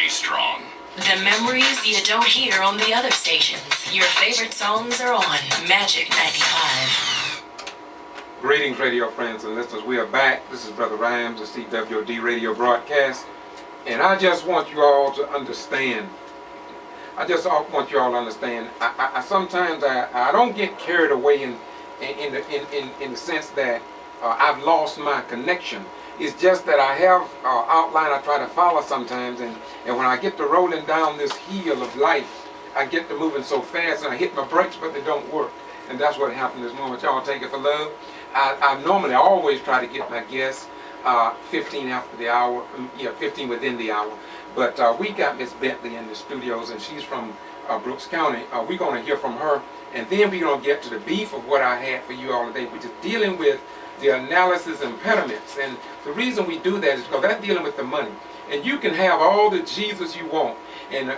Stay strong. The memories you don't hear on the other stations. Your favorite songs are on Magic 95. Greetings, radio friends and listeners. We are back. This is Brother Rhymes, the CWOD radio broadcast. And I just want you all to understand. I sometimes I don't get carried away in the sense that I've lost my connection. It's just that I have outline I try to follow sometimes, and when I get to rolling down this hill of life, I get to moving so fast and I hit my brakes, but they don't work. And that's what happened this moment. Y'all take it for love. I normally always try to get my guests 15 after the hour, 15 within the hour. But we got Miss Bentley in the studios, and she's from Brooks County. We're going to hear from her, and then we're going to get to the beef of what I had for you all today, which is dealing with the analysis impediments. And the reason we do that is because that's dealing with the money. And you can have all the Jesus you want and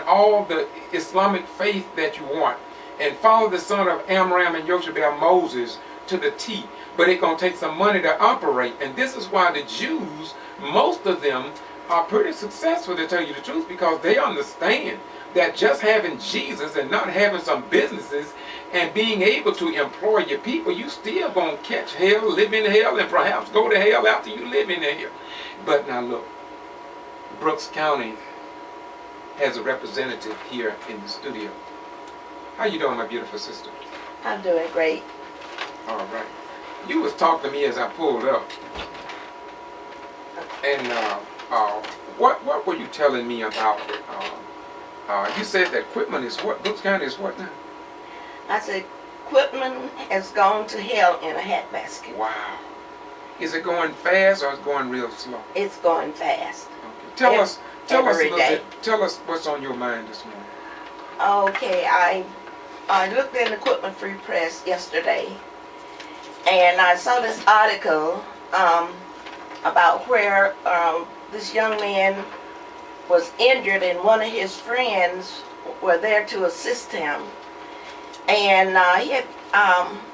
all the Islamic faith that you want and follow the son of Amram and Yoshabel Moses to the T. But it's going to take some money to operate. And this is why the Jews, most of them, are pretty successful, to tell you the truth, because they understand that just having Jesus and not having some businesses and being able to employ your people, you still going to catch hell, live in hell, and perhaps go to hell after you live in hell. But now look, Brooks County has a representative here in the studio. How you doing, my beautiful sister? I'm doing great. All right. You was talking to me as I pulled up. And what were you telling me about? You said that equipment is what? Brooks County is what now? I said equipment has gone to hell in a hat basket. Wow. Is it going fast or is it going real slow? It's going fast. Okay. Tell us a little bit. Tell us what's on your mind this morning. Okay, I looked in the Equipment Free Press yesterday, and I saw this article about where this young man was injured, and one of his friends were there to assist him. And he had,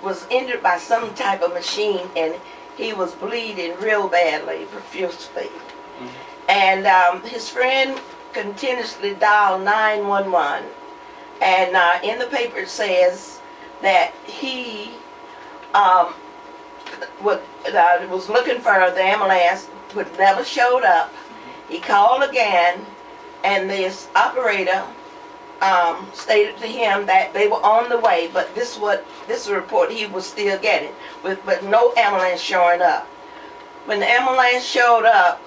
was injured by some type of machine, and he was bleeding real badly, profusely. Mm-hmm. And his friend continuously dialed 911. And in the paper it says that he was looking for the ambulance, but never showed up. He called again, and this operator stated to him that they were on the way, but this is a report he was still getting, but no ambulance showing up. When the ambulance showed up,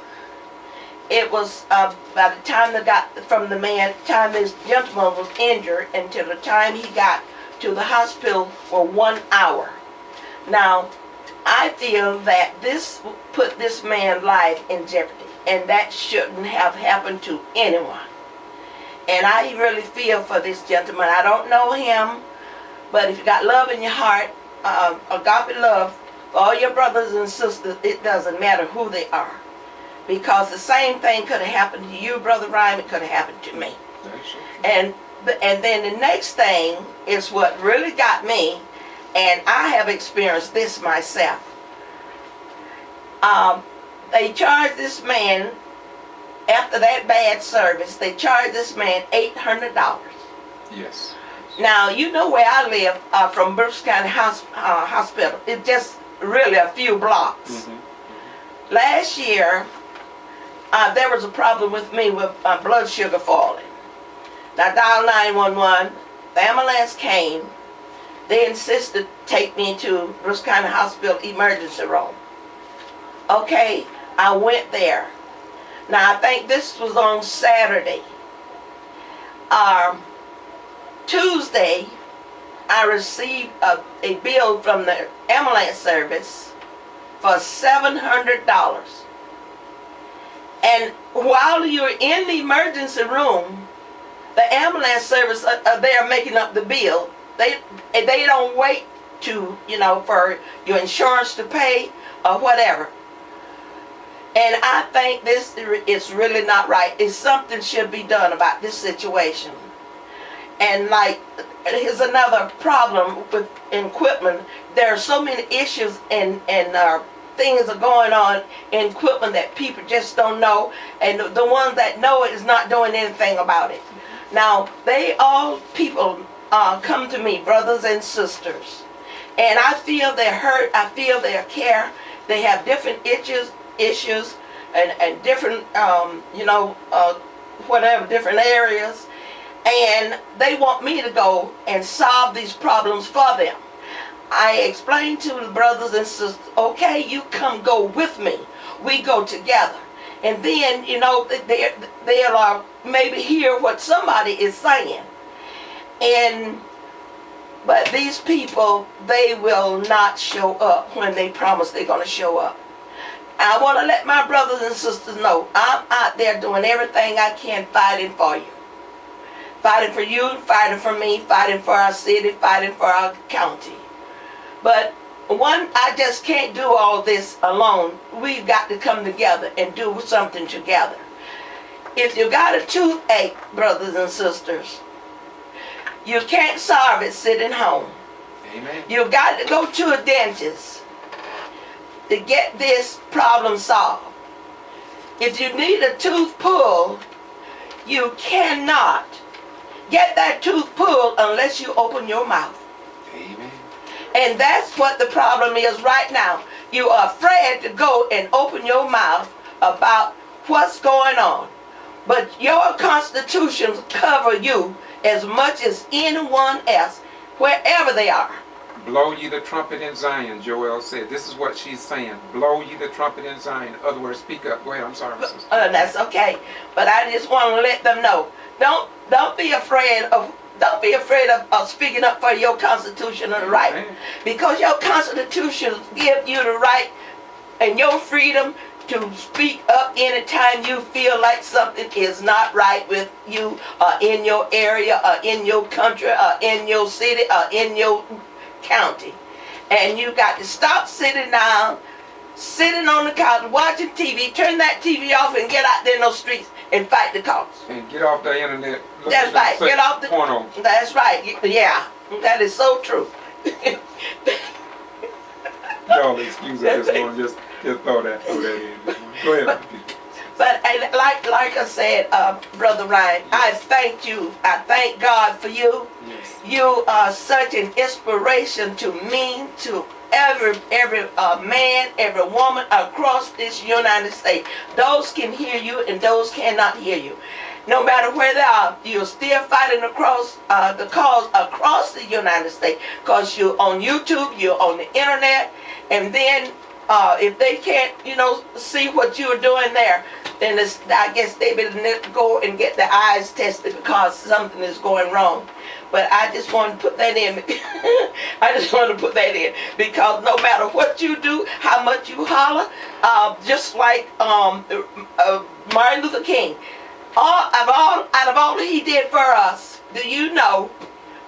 it was by the time they got from the time this gentleman was injured until the time he got to the hospital for 1 hour. Now, I feel that this put this man's life in jeopardy, and that shouldn't have happened to anyone. And I really feel for this gentleman. I don't know him, but if you got love in your heart, agape love for all your brothers and sisters, it doesn't matter who they are. Because the same thing could have happened to you, Brother Ryan, it could have happened to me. And then the next thing is what really got me, and I have experienced this myself. They charged this man, after that bad service, they charged this man $800. Yes. Now, you know where I live, from Brooks County Hospital. It's just really a few blocks. Mm-hmm. Last year, there was a problem with me with my blood sugar falling. I dialed 911. The ambulance came. They insisted to take me to Brooks County Hospital emergency room. Okay, I went there. Now, I think this was on Saturday. Tuesday, I received a bill from the ambulance service for $700. And while you're in the emergency room, the ambulance service are there making up the bill. They don't wait to, for your insurance to pay or whatever. And I think this is really not right. It's something should be done about this situation. And here's another problem with equipment. There are so many issues in things are going on in equipment that people just don't know, and the ones that know it is not doing anything about it. Now, they all people come to me, brothers and sisters, and I feel their hurt, I feel their care. They have different issues, and different, whatever, different areas, and they want me to go and solve these problems for them. I explained to the brothers and sisters, okay, you come go with me. We go together. And then, they'll maybe hear what somebody is saying. But these people, they will not show up when they promise they're going to show up. I want to let my brothers and sisters know, I'm out there doing everything I can fighting for you. Fighting for you, fighting for me, fighting for our city, fighting for our county. But I just can't do all this alone. We've got to come together and do something together. If you got a toothache, brothers and sisters, you can't solve it sitting home. Amen. You've got to go to a dentist to get this problem solved. If you need a tooth pulled, you cannot get that tooth pulled unless you open your mouth. Amen. And that's what the problem is right now. You are afraid to go and open your mouth about what's going on. But your constitutions cover you as much as anyone else, wherever they are. Blow ye the trumpet in Zion, Joel said. This is what she's saying. Blow ye the trumpet in Zion. In other words, speak up. Go ahead. I'm sorry, sister. That's okay. But I just want to let them know. Don't be afraid of speaking up for your constitutional right. Amen. Because your constitution gives you the right and your freedom to speak up anytime you feel like something is not right with you, or in your area, or in your country, or in your city, or in your county. And you got to stop sitting down, sitting on the couch, watching TV, turn that TV off and get out there in those streets and fight the cause. And get off the internet. That's right. Get off the porno. That's right. Yeah. That is so true. Y'all excuse us this morning. Just throw that in. Go ahead. But like I said, Brother Ryan, I thank you. I thank God for you. Yes. You are such an inspiration to me, to every man, every woman across this United States. Those can hear you and those cannot hear you. No matter where they are, you're still fighting across the cause across the United States, because you're on YouTube, you're on the internet, and then if they can't, see what you're doing there, then I guess they better go and get their eyes tested because something is going wrong. But I just want to put that in. I just want to put that in because no matter what you do, how much you holler, just like Martin Luther King, out of all he did for us, do you know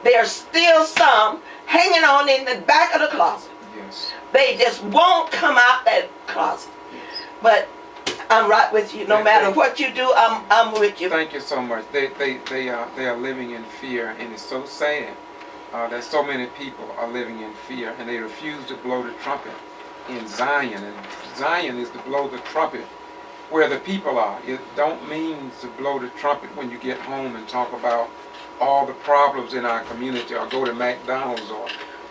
there's still some hanging on in the back of the closet? Yes. They just won't come out that closet. Yes. But I'm right with you. No matter what you do, I'm with you. Thank you so much. They are living in fear, and it's so sad that so many people are living in fear, and they refuse to blow the trumpet in Zion. And Zion is to blow the trumpet where the people are. It don't mean to blow the trumpet when you get home and talk about all the problems in our community, or go to McDonald's or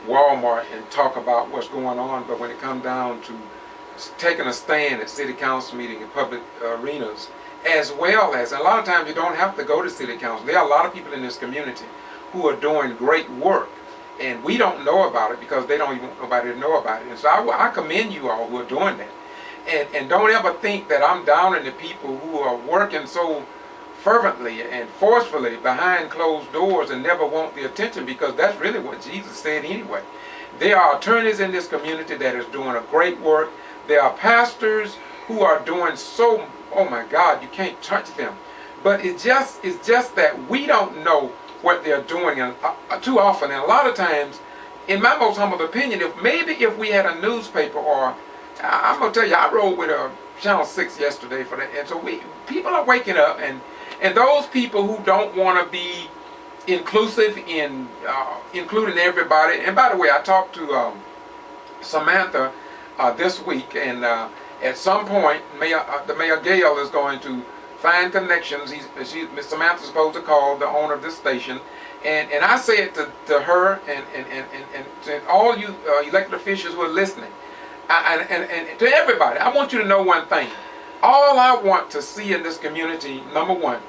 Walmart and talk about what's going on. But when it comes down to taking a stand at city council meetings and public arenas, as well as, a lot of times you don't have to go to city council. There are a lot of people in this community who are doing great work, and we don't know about it because they don't even want nobody to know about it. And so I commend you all who are doing that. And don't ever think that I'm downing the people who are working so fervently and forcefully behind closed doors and never want the attention, because that's really what Jesus said anyway. There are attorneys in this community that is doing a great work. There are pastors who are doing so, oh my God, you can't touch them. But it's just that we don't know what they're doing too often. And a lot of times, in my most humble opinion, if we had a newspaper, or I'm going to tell you, I rode with Channel 6 yesterday for that. And so people are waking up, and those people who don't want to be inclusive in including everybody. And by the way, I talked to Samantha this week, and at some point, the Mayor Gail is going to find connections. Miss Samantha's supposed to call the owner of this station, and I say it to her and to all you elected officials who are listening, and to everybody. I want you to know one thing. All I want to see in this community, number one,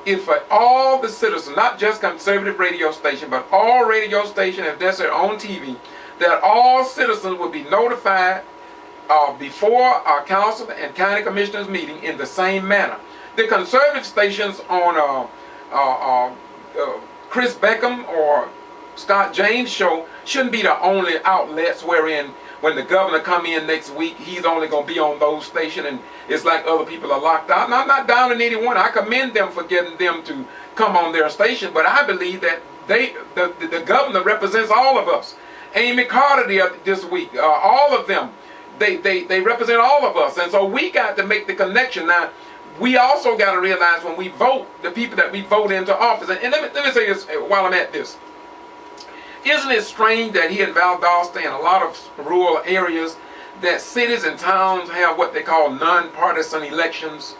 is for all the citizens, not just conservative radio station, but all radio stations, if that's their own TV, that all citizens will be notified before our council and county commissioners meeting in the same manner. The conservative stations on Chris Beckham or Scott James show shouldn't be the only outlets wherein when the governor come in next week, he's only going to be on those stations, and it's like other people are locked out. And I'm not down in anyone. I commend them for getting them to come on their station, but I believe that the governor represents all of us. Amy Carter this week, all of them, they represent all of us, and so we got to make the connection. Now, we also got to realize when we vote, the people that we vote into office, and let me say this while I'm at this. Isn't it strange that here in Valdosta and a lot of rural areas that cities and towns have what they call non-partisan elections?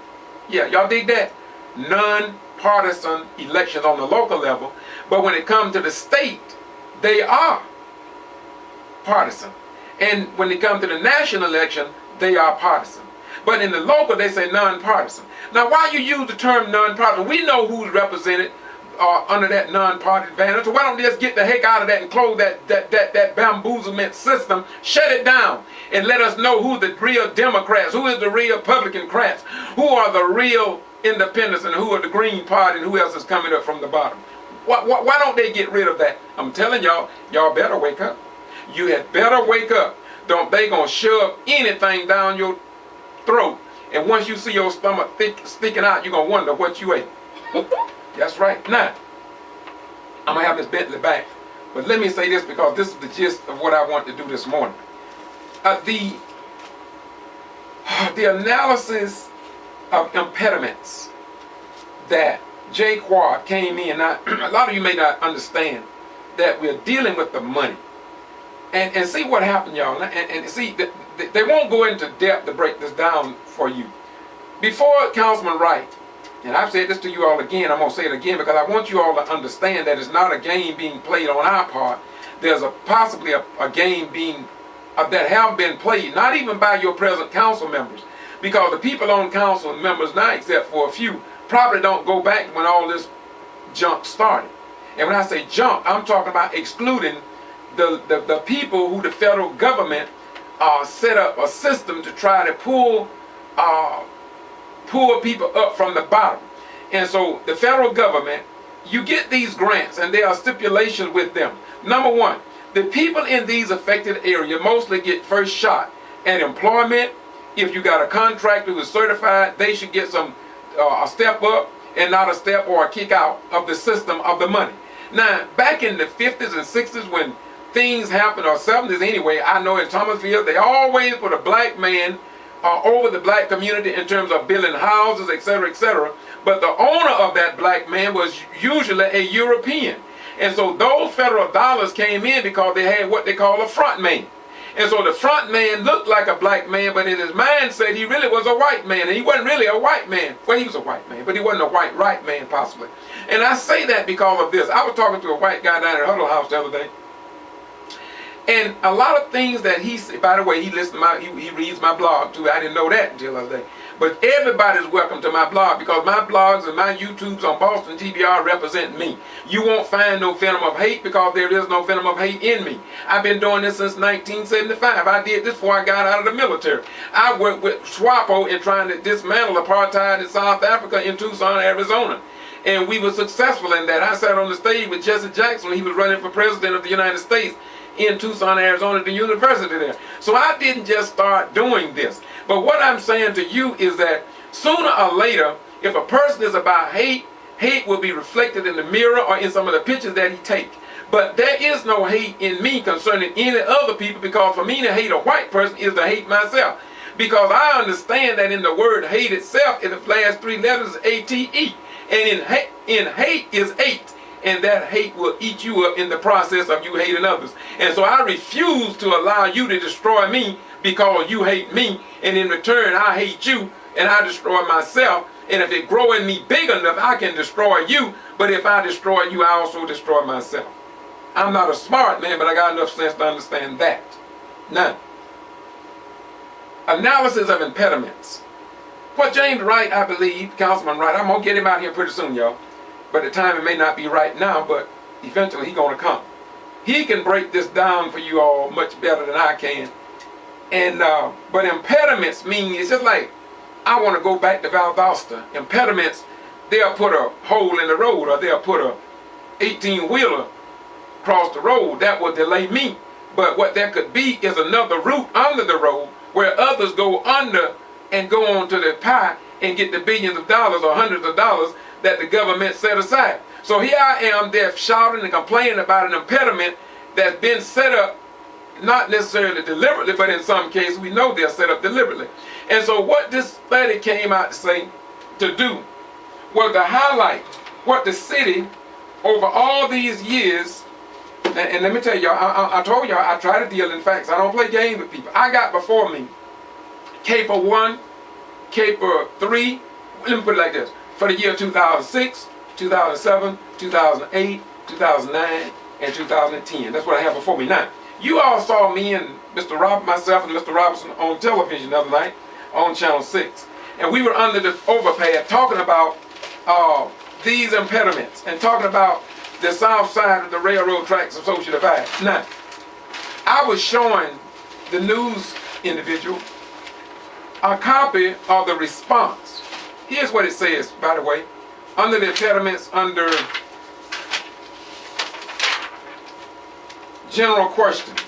Yeah, y'all dig that? Non-partisan elections on the local level, but when it comes to the state, they are partisan. And when it comes to the national election, they are partisan. But in the local, they say non-partisan. Now, why you use the term non-partisan? We know who's represented under that non-partisan banner. So why don't they just get the heck out of that and close that bamboozlement system, shut it down, and let us know who the real Democrats, who is the real Republican-crats, who are the real independents, and who are the Green Party, and who else is coming up from the bottom. Why don't they get rid of that? I'm telling y'all, y'all better wake up. You had better wake up. They gonna shove anything down your throat, and once you see your stomach sticking out, you're gonna wonder what you ate. That's right. Now, I'm gonna have this Bentley back, but let me say this because this is the gist of what I want to do this morning. The analysis of impediments that G.B.R. came in. Now, a lot of you may not understand that we're dealing with the money. And see what happened, y'all. And see, they won't go into depth to break this down for you. Before Councilman Wright, and I've said this to you all again, I'm going to say it again because I want you all to understand that it's not a game being played on our part. There's possibly a game being that have been played, not even by your present council members, because the people on council members now, except for a few, probably don't go back when all this junk started. And when I say junk, I'm talking about excluding the people who the federal government set up a system to try to pull people up from the bottom. And so the federal government, you get these grants and there are stipulations with them. Number one, the people in these affected areas mostly get first shot at employment. If you got a contractor who is certified, they should get some a step up and not a step or a kick out of the system of the money. Now, back in the 50s and 60s when things happened, or 70s anyway, I know in Thomasville, they always put a black man over the black community in terms of building houses, etc., etc. But the owner of that black man was usually a European. And so those federal dollars came in because they had what they call a front man. And so the front man looked like a black man, but in his mindset, he really was a white man. And he wasn't really a white man. Well, he was a white man, but he wasn't a white right man, possibly. And I say that because of this. I was talking to a white guy down at Huddle House the other day. And a lot of things that he said, by the way, he reads my blog too. I didn't know that until the other day. But everybody's welcome to my blog because my blogs and my YouTubes on Boston G.B.R. represent me. You won't find no venom of hate because there is no venom of hate in me. I've been doing this since 1975. I did this before I got out of the military. I worked with SWAPO in trying to dismantle apartheid in South Africa in Tucson, Arizona. And we were successful in that. I sat on the stage with Jesse Jackson when he was running for president of the United States in Tucson, Arizona, the university there. So I didn't just start doing this. But what I'm saying to you is that sooner or later, if a person is about hate, hate will be reflected in the mirror or in some of the pictures that he takes. But there is no hate in me concerning any other people, because for me to hate a white person is to hate myself. Because I understand that in the word hate itself, in the last three letters is A-T-E. And in hate is 8. and that hate will eat you up in the process of you hating others. And so I refuse to allow you to destroy me because you hate me, and in return I hate you and I destroy myself. And if it grow in me big enough, I can destroy you. But if I destroy you, I also destroy myself. I'm not a smart man, but I got enough sense to understand that. Now, analysis of impediments. What James Wright, I believe, Councilman Wright, I'm going to get him out here pretty soon, y'all. But the time it may not be right now, but eventually he's going to come. He can break this down for you all much better than I can. And but impediments mean, it's just like, I want to go back to Valdosta. Impediments, they'll put a hole in the road, or they'll put a 18-wheeler across the road. That will delay me. But what that could be is another route under the road where others go under and go on to the pie and get the billions of dollars or hundreds of dollars that the government set aside. So here I am there shouting and complaining about an impediment that's been set up, not necessarily deliberately, but in some cases we know they're set up deliberately. And so what this study came out to say to do was to highlight what the city over all these years, and let me tell y'all, I told y'all I try to deal in facts. I don't play games with people. I got before me CAPER 1, CAPER 3, let me put it like this, for the year 2006, 2007, 2008, 2009, and 2010. That's what I have before me now. You all saw me and myself and Mr. Robinson on television the other night on Channel 6. And we were under the overpass talking about these impediments and talking about the south side of the railroad tracks of Social Divide. Now, I was showing the news individual a copy of the response. Here's what it says, by the way, under the impediments, under general questions.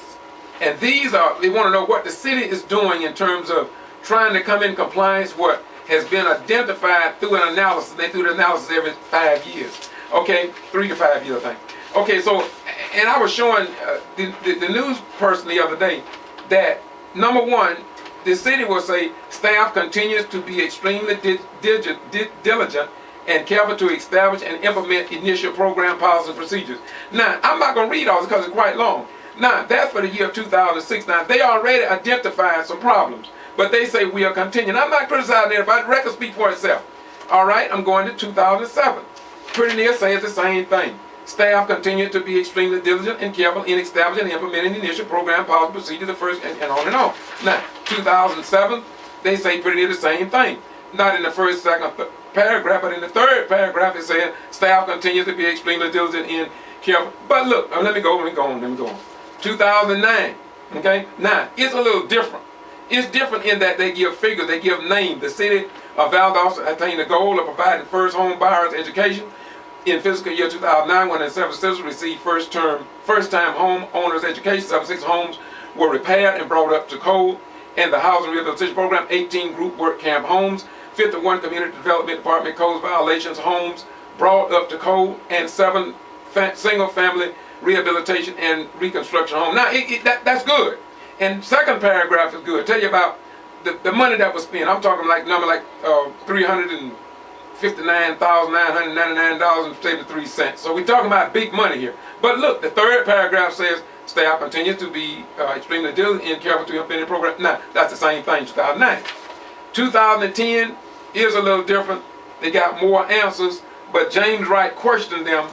And these are, they want to know what the city is doing in terms of trying to come in compliance with what has been identified through an analysis. They do the analysis every 5 years. Okay, 3 to 5 years, I think. Okay, so, and I was showing the news person the other day that, number one, the city will say staff continues to be extremely diligent and careful to establish and implement initial program policies and procedures. Now, I'm not going to read all this because it's quite long. Now, that's for the year 2006. Now, they already identified some problems, but they say we are continuing. I'm not criticizing everybody. The record speaks for itself. All right, I'm going to 2007. Pretty near says the same thing. Staff continue to be extremely diligent and careful in establishing and implementing initial program policy procedures, the first, and on and on. Now, 2007, they say pretty near the same thing. Not in the first, second paragraph, but in the third paragraph, it says staff continues to be extremely diligent and careful. But look, let me go on. 2009, okay? Now, it's a little different. It's different in that they give figures, they give names. The city of Valdosta attained the goal of providing first home buyers education. In fiscal year 2009, 107 citizens received first-time home owners education. 76 homes were repaired and brought up to code. And the housing rehabilitation program, 18 group work camp homes, 51 community development department codes violations homes brought up to code, and 7 single-family rehabilitation and reconstruction homes. Now, that's good. And second paragraph is good. Tell you about the money that was spent. I'm talking like number like $359,999.73. So we're talking about big money here. But look, the third paragraph says staff continues to be extremely diligent and careful to implement the program. Now, that's the same thing, 2009. 2010 is a little different. They got more answers, but James Wright questioned them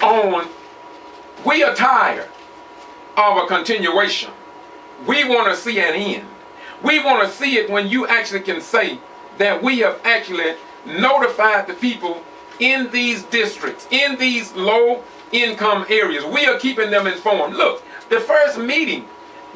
on, we are tired of a continuation. We want to see an end. We want to see it when you actually can say that we have actually notified the people in these districts, in these low-income areas. We are keeping them informed. Look, the first meeting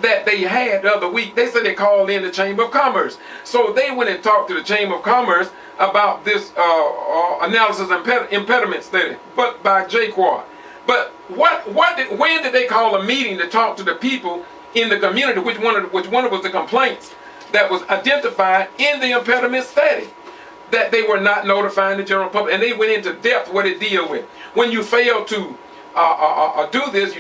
that they had the other week, they said they called in the Chamber of Commerce. So they went and talked to the Chamber of Commerce about this analysis impediment study, but by CWOD. But when did they call a meeting to talk to the people in the community? Which one was the complaints that was identified in the impediment study? That they were not notifying the general public, and they went into depth what it deal with. When you fail to do this,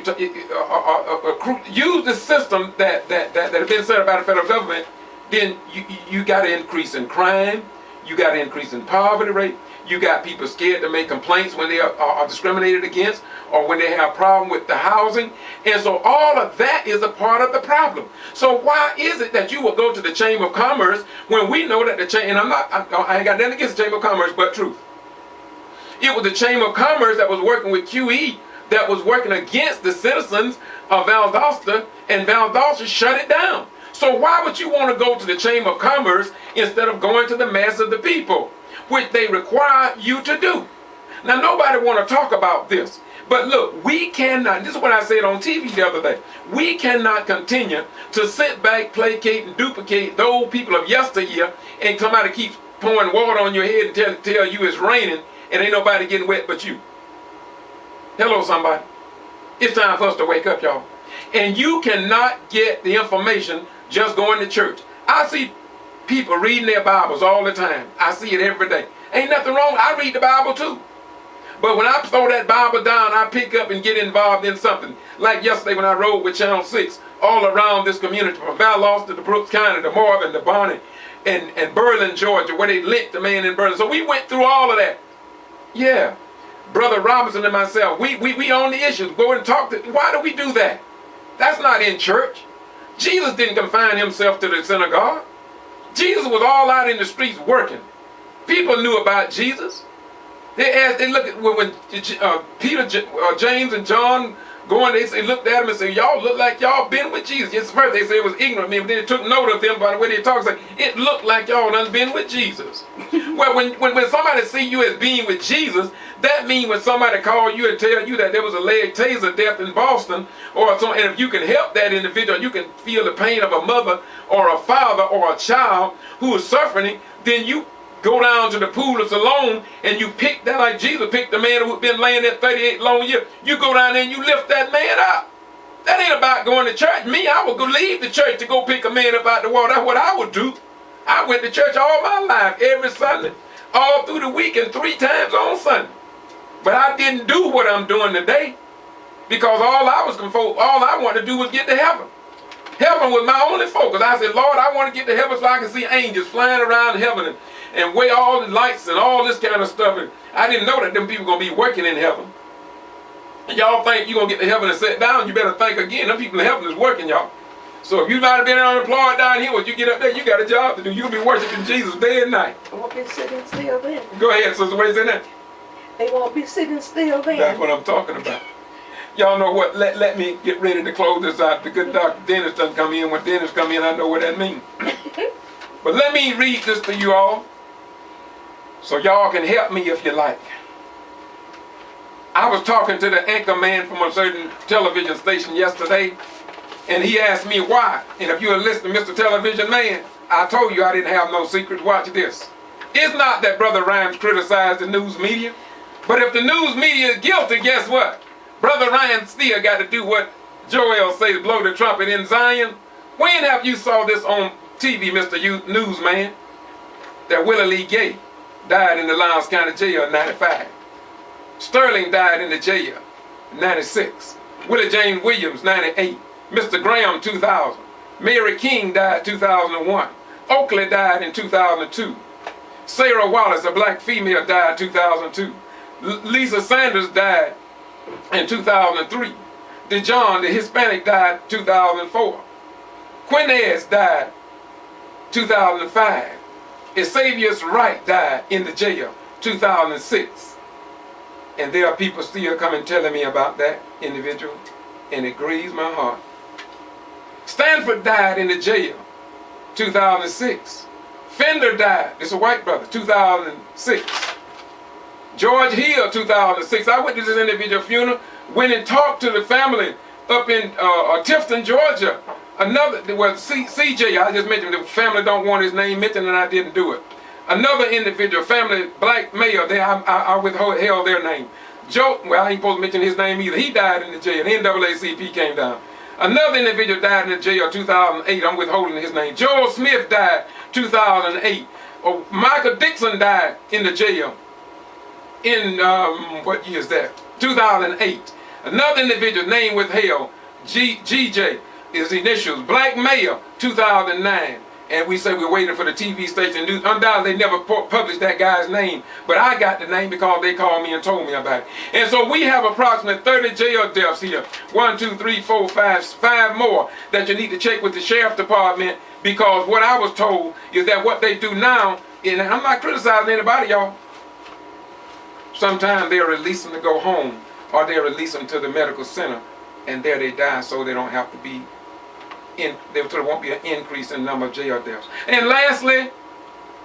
use the system that has been set up by the federal government, then you got an increase in crime, you got an increase in poverty rate, You got people scared to make complaints when they are discriminated against, or when they have a problem with the housing. And so all of that is a part of the problem. So why is it that you will go to the Chamber of Commerce when we know that the Chamber, and I ain't got nothing against the Chamber of Commerce, but truth. It was the Chamber of Commerce that was working with QE, that was working against the citizens of Valdosta, and Valdosta shut it down. So why would you want to go to the Chamber of Commerce instead of going to the mass of the people, which they require you to do? Now, nobody want to talk about this. But look, we cannot, this is what I said on TV the other day, we cannot continue to sit back, placate, and duplicate those people of yesteryear, and somebody keeps pouring water on your head and tell you it's raining, and ain't nobody getting wet but you. Hello, somebody. It's time for us to wake up, y'all. And you cannot get the information just going to church. I see people reading their Bibles all the time. I see it every day. Ain't nothing wrong. I read the Bible too. But when I throw that Bible down, I pick up and get involved in something. Like yesterday when I rode with Channel 6 all around this community, from Valdosta to Brooks County, to Marvin, to Bonnie, and Berlin, Georgia, where they licked the man in Berlin. So we went through all of that. Yeah. Brother Robinson and myself, we own the issues. Go and talk to, why do we do that? That's not in church. Jesus didn't confine himself to the synagogue. Jesus was all out in the streets working. People knew about Jesus. They look at when Peter, James, and John going, they looked at him and said, y'all look like y'all been with Jesus. Yes, first they said it was ignorant men, but then they took note of them by the way they talk. Like, it looked like y'all done been with Jesus. Well, when somebody see you as being with Jesus, that means when somebody call you and tell you that there was a leg taser death in Boston, or so, and if you can help that individual, you can feel the pain of a mother or a father or a child who is suffering, then you go down to the pool of Siloam and you pick that, like Jesus picked the man who'd been laying there 38 long years. You go down there and you lift that man up. That ain't about going to church. Me, I would go leave the church to go pick a man up out the water. That's what I would do. I went to church all my life, every Sunday, all through the week, and 3 times on Sunday. But I didn't do what I'm doing today, because all I wanted to do was get to heaven. Heaven was my only focus. I said, Lord, I want to get to heaven so I can see angels flying around heaven and weigh all the lights and all this kind of stuff. And I didn't know that them people going to be working in heaven. And y'all think you're going to get to heaven and sit down, you better think again. Them people in heaven is working, y'all. So if you might have been unemployed down here, when you get up there, you got a job to do. You'll be worshiping Jesus day and night. They won't be sitting still then. Go ahead, sister. What is in that? They won't be sitting still then. That's what I'm talking about. Y'all know what? Let me get ready to close this out. The good Dr. Dennis doesn't come in. When Dennis come in, I know what that means. But let me read this to you all, so y'all can help me if you like. I was talking to the anchor man from a certain television station yesterday, and he asked me why. And if you're listening, Mr. Television Man, I told you I didn't have no secrets. Watch this. It's not that Brother Rhymes criticized the news media, but if the news media is guilty, guess what? Brother Ryan still got to do what Joel says, blow the trumpet in Zion. When have you saw this on TV, Mr. Newsman, that Willie Lee Gay died in the Lowndes County Jail in 95. Sterling died in the jail in 96. Willie James Williams, 98. Mr. Graham, 2000. Mary King died 2001. Oakley died in 2002. Sarah Wallace, a black female, died 2002. Lisa Sanders died in 2003. DeJohn, the Hispanic, died 2004. Quinez died 2005. Xavier's Wright died in the jail 2006. And there are people still coming telling me about that individual, and it grieves my heart. Stanford died in the jail 2006. Fender died, this is a white brother, 2006. George Hill, 2006. I went to this individual funeral, went and talked to the family up in Tifton, Georgia. Another, well, CJ, I just mentioned, the family don't want his name mentioned, and I didn't do it. Another individual, family, black male, I withheld their name. Joe, well, I ain't supposed to mention his name either. He died in the jail. The NAACP came down. Another individual died in the jail 2008. I'm withholding his name. Joel Smith died 2008. Michael Dixon died in the jail in, what year is that? 2008. Another individual, name withheld, GJ, his initials, black male, 2009. and we say we're waiting for the TV station news. Undoubtedly, they never published that guy's name, but I got the name because they called me and told me about it. And so we have approximately 30 jail deaths here. 1, 2, 3, 4, 5 more that you need to check with the sheriff department, because what I was told is that what they do now, and I'm not criticizing anybody, y'all. Sometimes they'll release them to go home, or they'll release them to the medical center, and there they die, so they don't have to be there won't be an increase in the number of jail deaths. And lastly,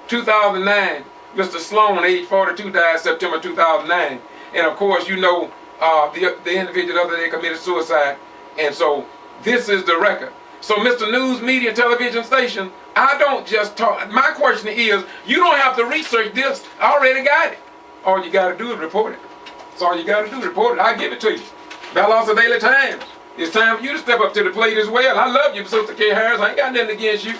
2009, Mr. Sloan, age 42, died September 2009. And of course, you know, the individual the other day committed suicide. And so this is the record. So Mr. News Media Television Station, I don't just talk. My question is, you don't have to research this. I already got it. All you got to do is report it. That's all you got to do, report it. I'll give it to you. Valdosta Daily Times. It's time for you to step up to the plate as well. I love you, Sister K. Harris. I ain't got nothing against you.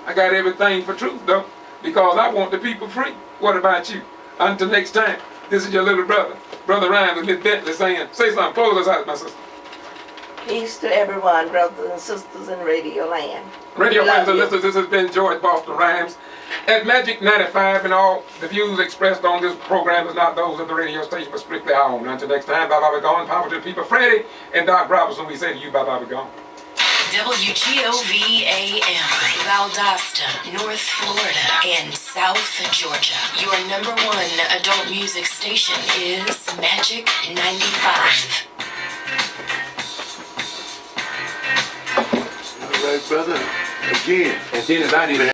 I got everything for truth, though, because I want the people free. What about you? Until next time, this is your little brother, Brother Ryan with Miss Bentley, saying, say something. Close us out, my sister. Peace to everyone, brothers and sisters in Radio Land. Radio friends and listeners, this has been George Boston Rhymes at Magic 95, and all the views expressed on this program is not those of the radio station, but strictly our own. Until next time, bye-bye, we're gone. Power to the people. Freddie and Doc Robinson, we say to you, bye-bye, we're gone. WGOV-AM, Valdosta, North Florida, and South Georgia. Your #1 adult music station is Magic 95. All right, brother. Again. And then as I did